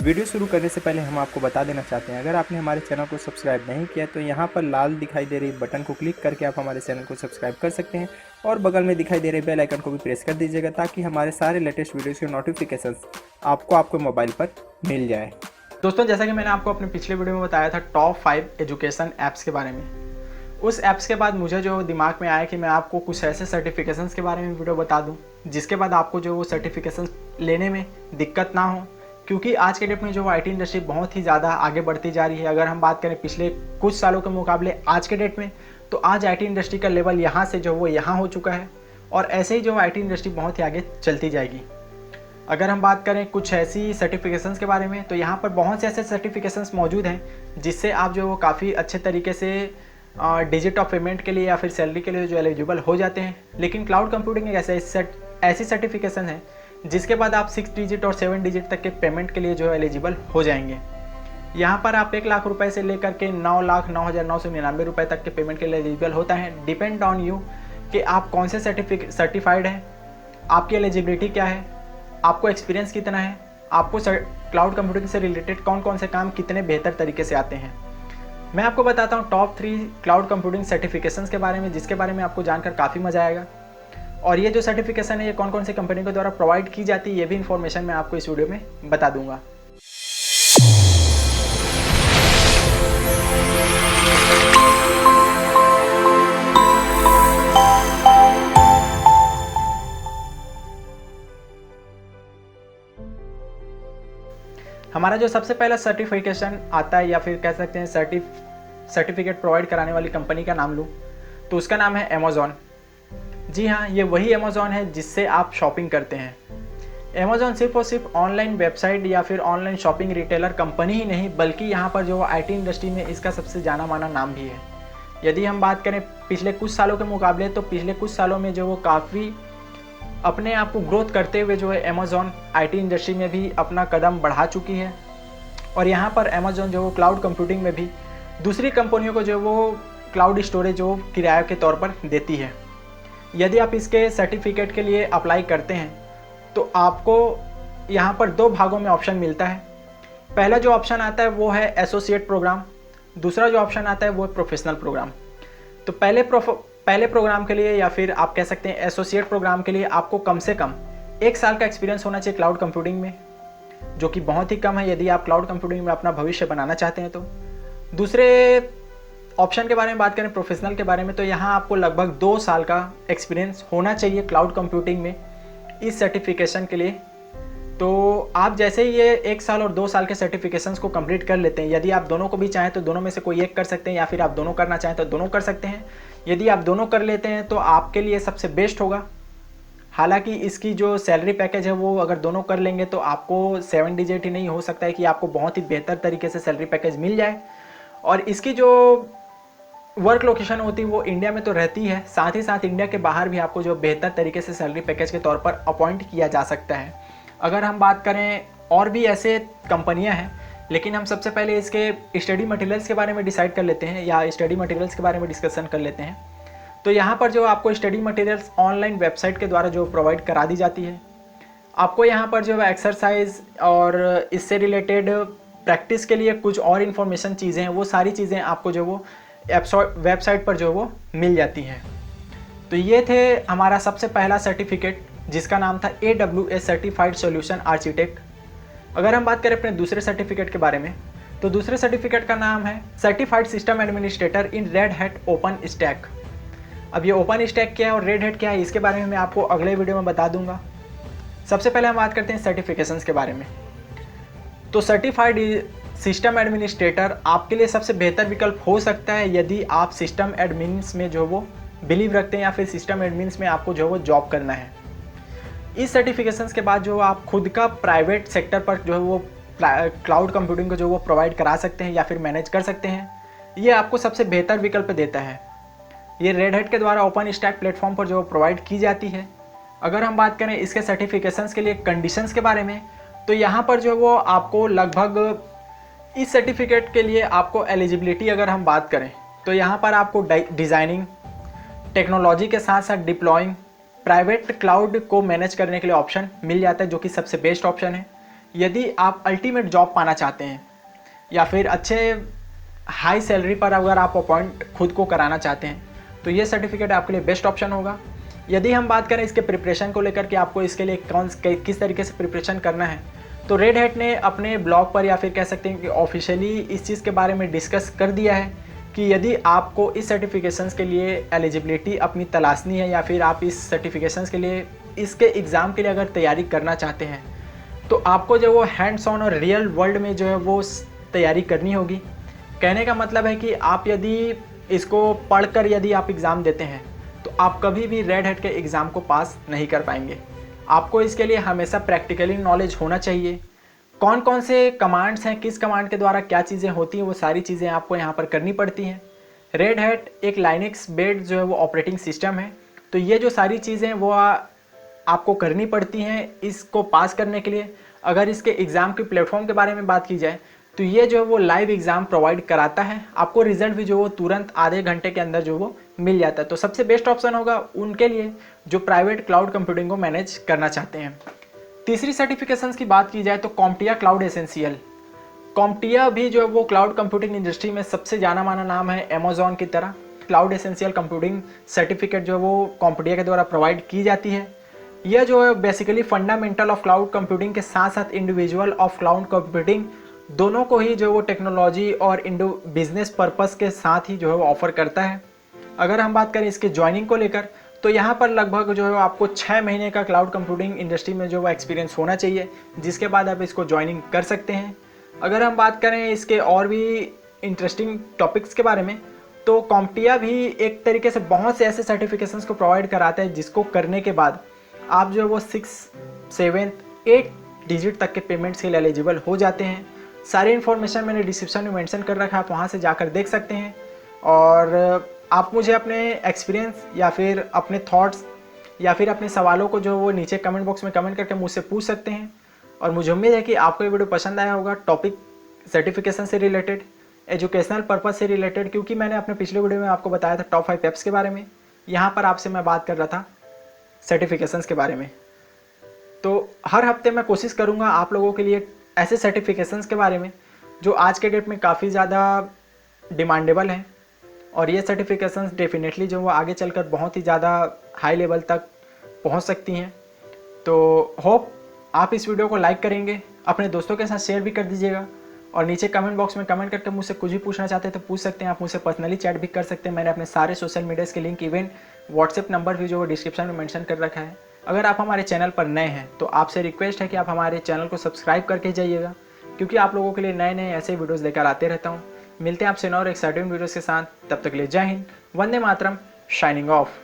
Video शुरू करने से पहले हम आपको बता देना चाहते हैं, अगर आपने हमारे चैनल को सब्सक्राइब नहीं किया तो यहाँ पर लाल दिखाई दे रही बटन को क्लिक करके आप हमारे चैनल को सब्सक्राइब कर सकते हैं और बगल में दिखाई दे रहे बेल आइकन को भी प्रेस कर दीजिएगा ताकि हमारे सारे लेटेस्ट वीडियोज़ के नोटिफिकेशंस आपको आपके मोबाइल पर मिल जाए। दोस्तों, जैसा कि मैंने आपको अपने पिछले वीडियो में बताया था टॉप 5 एजुकेशन ऐप्स के बारे में, उस ऐप्स के बाद मुझे जो दिमाग में आया कि मैं आपको कुछ ऐसे सर्टिफिकेशंस के बारे में वीडियो बता दूं जिसके बाद आपको जो वो सर्टिफिकेशंस लेने में दिक्कत ना हो, क्योंकि आज के डेट में जो आईटी इंडस्ट्री बहुत ही ज़्यादा आगे बढ़ती जा रही है। अगर हम बात करें पिछले कुछ सालों के मुकाबले आज के डेट में, तो आज आईटी इंडस्ट्री का लेवल यहाँ से जो वो यहाँ हो चुका है और ऐसे ही जो आईटी इंडस्ट्री बहुत ही आगे चलती जाएगी। अगर हम बात करें कुछ ऐसी सर्टिफिकेशंस के बारे में, तो यहाँ पर बहुत से ऐसे सर्टिफिकेशंस मौजूद हैं जिससे आप जो वो काफ़ी अच्छे तरीके से डिजिट ऑफ पेमेंट के लिए या फिर सैलरी के लिए जो एलिजिबल हो जाते हैं। लेकिन क्लाउड कंप्यूटिंग एक ऐसी सर्टिफिकेशन है जिसके बाद आप 6 डिजिट और 7 डिजिट तक के पेमेंट के लिए जो एलिजिबल हो जाएंगे। यहाँ पर आप 1 लाख रुपए से लेकर के 9,09,999 रुपये तक के पेमेंट के लिए एलिजिबल होता है। डिपेंड ऑन यू कि आप कौन से सर्टिफाइड हैं, आपकी एलिजिबिलिटी क्या है, आपको एक्सपीरियंस कितना है, आपको क्लाउड कंप्यूटिंग से रिलेटेड कौन कौन से काम कितने बेहतर तरीके से आते हैं। मैं आपको बताता हूँ टॉप 3 क्लाउड कंप्यूटिंग सर्टिफिकेशंस के बारे में, जिसके बारे में आपको जानकर काफ़ी मज़ा आएगा। और ये जो सर्टिफिकेशन है ये कौन कौन सी कंपनी के द्वारा प्रोवाइड की जाती है, ये भी इन्फॉर्मेशन मैं आपको इस वीडियो में बता दूंगा। हमारा जो सबसे पहला सर्टिफिकेशन आता है या फिर कह सकते हैं सर्टिफिकेट प्रोवाइड कराने वाली कंपनी का नाम लूँ तो उसका नाम है अमेज़ॉन। जी हाँ, ये वही अमेज़ॉन है जिससे आप शॉपिंग करते हैं। अमेज़ॉन सिर्फ और सिर्फ ऑनलाइन वेबसाइट या फिर ऑनलाइन शॉपिंग रिटेलर कंपनी ही नहीं, बल्कि यहाँ पर जो आईटी इंडस्ट्री में इसका सबसे जाना माना नाम भी है। यदि हम बात करें पिछले कुछ सालों के मुकाबले, तो पिछले कुछ सालों में जो वो काफ़ी अपने आप को ग्रोथ करते हुए जो है अमेज़ॉन आईटी इंडस्ट्री में भी अपना कदम बढ़ा चुकी है। और यहाँ पर अमेज़ॉन जो वो क्लाउड कंप्यूटिंग में भी दूसरी कंपनियों को जो वो क्लाउड स्टोरेज जो किराए के तौर पर देती है। यदि आप इसके सर्टिफिकेट के लिए अप्लाई करते हैं तो आपको यहाँ पर 2 भागों में ऑप्शन मिलता है। पहला जो ऑप्शन आता है वो है एसोसिएट प्रोग्राम, दूसरा जो ऑप्शन आता है वो है प्रोफेशनल प्रोग्राम। तो पहले प्रोग्राम के लिए या फिर आप कह सकते हैं एसोसिएट प्रोग्राम के लिए आपको कम से कम 1 साल का एक्सपीरियंस होना चाहिए क्लाउड कंप्यूटिंग में, जो कि बहुत ही कम है यदि आप क्लाउड कंप्यूटिंग में अपना भविष्य बनाना चाहते हैं। तो दूसरे ऑप्शन के बारे में बात करें, प्रोफेशनल के बारे में, तो यहाँ आपको लगभग 2 साल का एक्सपीरियंस होना चाहिए क्लाउड कंप्यूटिंग में इस सर्टिफिकेशन के लिए। तो आप जैसे ही ये 1 साल और 2 साल के सर्टिफिकेशंस को कंप्लीट कर लेते हैं, यदि आप दोनों को भी चाहें तो दोनों में से कोई एक कर सकते हैं या फिर आप दोनों करना चाहें तो दोनों कर सकते हैं। यदि आप दोनों कर लेते हैं तो आपके लिए सबसे बेस्ट होगा। हालांकि इसकी जो सैलरी पैकेज है वो अगर दोनों कर लेंगे तो आपको 7 डिजिट ही नहीं, हो सकता है कि आपको बहुत ही बेहतर तरीके से सैलरी पैकेज मिल जाए। और इसकी जो वर्क लोकेशन होती है वो इंडिया में तो रहती है, साथ ही साथ इंडिया के बाहर भी आपको जो बेहतर तरीके से सैलरी पैकेज के तौर पर अपॉइंट किया जा सकता है। अगर हम बात करें और भी ऐसे कंपनियां हैं, लेकिन हम सबसे पहले इसके स्टडी मटेरियल्स के बारे में डिसाइड कर लेते हैं या स्टडी मटेरियल्स के बारे में डिस्कशन कर लेते हैं। तो यहाँ पर जो आपको स्टडी मटेरियल्स ऑनलाइन वेबसाइट के द्वारा जो प्रोवाइड करा दी जाती है, आपको यहाँ पर जो एक्सरसाइज और इससे रिलेटेड प्रैक्टिस के लिए कुछ और इन्फॉर्मेशन चीज़ें हैं, वो सारी चीज़ें आपको जो वो वेबसाइट पर जो वो मिल जाती हैं। तो ये थे हमारा सबसे पहला सर्टिफिकेट जिसका नाम था AWS सर्टिफाइड सॉल्यूशन आर्किटेक्ट। अगर हम बात करें अपने दूसरे सर्टिफिकेट के बारे में, तो दूसरे सर्टिफिकेट का नाम है certified system administrator in red hat open stack. अब ये ओपन स्टैक क्या है और रेड हैट क्या है, इसके बारे में मैं आपको अगले वीडियो में बता दूंगा। सबसे पहले हम बात करते हैं सर्टिफिकेशंस के बारे में। तो सर्टिफाइड सिस्टम एडमिनिस्ट्रेटर आपके लिए सबसे बेहतर विकल्प हो सकता है यदि आप सिस्टम एडमिन्स में जो वो बिलीव रखते हैं या फिर सिस्टम एडमिन्स में आपको जो वो जॉब करना है। इस सर्टिफिकेशंस के बाद जो आप खुद का प्राइवेट सेक्टर पर जो है वो क्लाउड कंप्यूटिंग को जो वो प्रोवाइड करा सकते हैं या फिर मैनेज कर सकते हैं, ये आपको सबसे बेहतर विकल्प देता है। ये रेड हैट के द्वारा ओपन स्टैक प्लेटफॉर्म पर जो प्रोवाइड की जाती है। अगर हम बात करें इसके सर्टिफिकेशंस के लिए कंडीशंस के बारे में, तो यहाँ पर जो वो आपको लगभग इस सर्टिफिकेट के लिए आपको एलिजिबिलिटी अगर हम बात करें तो यहाँ पर आपको डिज़ाइनिंग, टेक्नोलॉजी के साथ साथ डिप्लॉइंग, प्राइवेट क्लाउड को मैनेज करने के लिए ऑप्शन मिल जाता है, जो कि सबसे बेस्ट ऑप्शन है। यदि आप अल्टीमेट जॉब पाना चाहते हैं या फिर अच्छे हाई सैलरी पर अगर आप अपॉइंट खुद को कराना चाहते हैं तो ये सर्टिफिकेट आपके लिए बेस्ट ऑप्शन होगा। यदि हम बात करें इसके प्रिपरेशन को लेकर कि आपको इसके लिए किस तरीके से प्रिपरेशन करना है, तो रेड हैट ने अपने ब्लॉग पर या फिर कह सकते हैं कि ऑफिशियली इस चीज़ के बारे में डिस्कस कर दिया है कि यदि आपको इस सर्टिफिकेशंस के लिए एलिजिबिलिटी अपनी तलाशनी है या फिर आप इस सर्टिफिकेशंस के लिए इसके एग्ज़ाम के लिए अगर तैयारी करना चाहते हैं तो आपको जो वो हैंड्स ऑन और रियल वर्ल्ड में जो है वो तैयारी करनी होगी। कहने का मतलब है कि आप यदि इसको पढ़कर यदि आप एग्ज़ाम देते हैं तो आप कभी भी रेड हैट के एग्ज़ाम को पास नहीं कर पाएंगे। आपको इसके लिए हमेशा प्रैक्टिकली नॉलेज होना चाहिए। कौन कौन से कमांड्स हैं, किस कमांड के द्वारा क्या चीज़ें होती हैं, वो सारी चीज़ें आपको यहाँ पर करनी पड़ती हैं। रेड हैट एक लाइनक्स बेस्ड जो है वो ऑपरेटिंग सिस्टम है, तो ये जो सारी चीज़ें वो आपको करनी पड़ती हैं इसको पास करने के लिए। अगर इसके एग्ज़ाम के प्लेटफॉर्म के बारे में बात की जाए तो ये जो है वो लाइव एग्ज़ाम प्रोवाइड कराता है। आपको रिजल्ट भी जो वो तुरंत आधे घंटे के अंदर जो वो मिल जाता है। तो सबसे बेस्ट ऑप्शन होगा उनके लिए जो प्राइवेट क्लाउड कंप्यूटिंग को मैनेज करना चाहते हैं। तीसरी सर्टिफिकेशंस की बात की जाए तो कॉम्प्टिया क्लाउड एसेंशियल। कॉम्प्टिया भी जो है वो क्लाउड कंप्यूटिंग इंडस्ट्री में सबसे जाना माना नाम है अमेजॉन की तरह। क्लाउड एसेंशियल कंप्यूटिंग सर्टिफिकेट जो है वो कॉम्प्टिया के द्वारा प्रोवाइड की जाती है। यह जो है basically fundamental of cloud computing के साथ साथ इंडिविजुअल ऑफ क्लाउड कंप्यूटिंग दोनों को ही जो वो टेक्नोलॉजी और बिजनेस पर्पस के साथ ही जो है वो ऑफर करता है। अगर हम बात करें इसके ज्वाइनिंग को लेकर तो यहाँ पर लगभग जो है आपको 6 महीने का क्लाउड कंप्यूटिंग इंडस्ट्री में जो वो एक्सपीरियंस होना चाहिए, जिसके बाद आप इसको ज्वाइनिंग कर सकते हैं। अगर हम बात करें इसके और भी इंटरेस्टिंग टॉपिक्स के बारे में तो कॉम्प्टिया भी एक तरीके से बहुत से ऐसे सर्टिफिकेशंस को प्रोवाइड कराता है जिसको करने के बाद आप जो है वो 6, 7, 8 डिजिट तक के पेमेंट्स के लिए एलिजिबल हो जाते हैं। सारी इन्फॉर्मेशन मैंने डिस्क्रिप्शन में मेंशन कर रखा है, आप वहाँ से जाकर देख सकते हैं। और आप मुझे अपने एक्सपीरियंस या फिर अपने थॉट्स या फिर अपने सवालों को जो वो नीचे कमेंट बॉक्स में कमेंट करके मुझसे पूछ सकते हैं। और मुझे उम्मीद है कि आपको ये वीडियो पसंद आया होगा, टॉपिक सर्टिफिकेशन से रिलेटेड, एजुकेशनल पर्पस से रिलेटेड, क्योंकि मैंने अपने पिछले वीडियो में आपको बताया था टॉप 5 ऐप्स के बारे में। यहाँ पर आपसे मैं बात कर रहा था सर्टिफिकेशंस के बारे में। तो हर हफ्ते मैं कोशिश करूँगा आप लोगों के लिए ऐसे सर्टिफिकेशंस के बारे में जो आज के डेट में काफ़ी ज़्यादा डिमांडेबल हैं और ये सर्टिफिकेशंस डेफिनेटली जो वो आगे चलकर बहुत ही ज़्यादा हाई लेवल तक पहुंच सकती हैं। तो होप आप इस वीडियो को लाइक करेंगे, अपने दोस्तों के साथ शेयर भी कर दीजिएगा और नीचे कमेंट बॉक्स में कमेंट करके मुझसे कुछ भी पूछना चाहते हैं तो पूछ सकते हैं। आप मुझसे पर्सनली चैट भी कर सकते हैं। मैंने अपने सारे सोशल मीडियाज़ के लिंक, इवन व्हाट्सएप नंबर भी जो वो डिस्क्रिप्शन में मेंशन कर रखा है। अगर आप हमारे चैनल पर नए हैं तो आपसे रिक्वेस्ट है कि आप हमारे चैनल को सब्सक्राइब करके जाइएगा, क्योंकि आप लोगों के लिए नए नए ऐसे वीडियोज़ लेकर आते रहता हूँ। मिलते हैं आपसे और एक्साइटिंग वीडियोज़ के साथ, तब तक के लिए जय हिंद, वंदे मातरम, शाइनिंग ऑफ।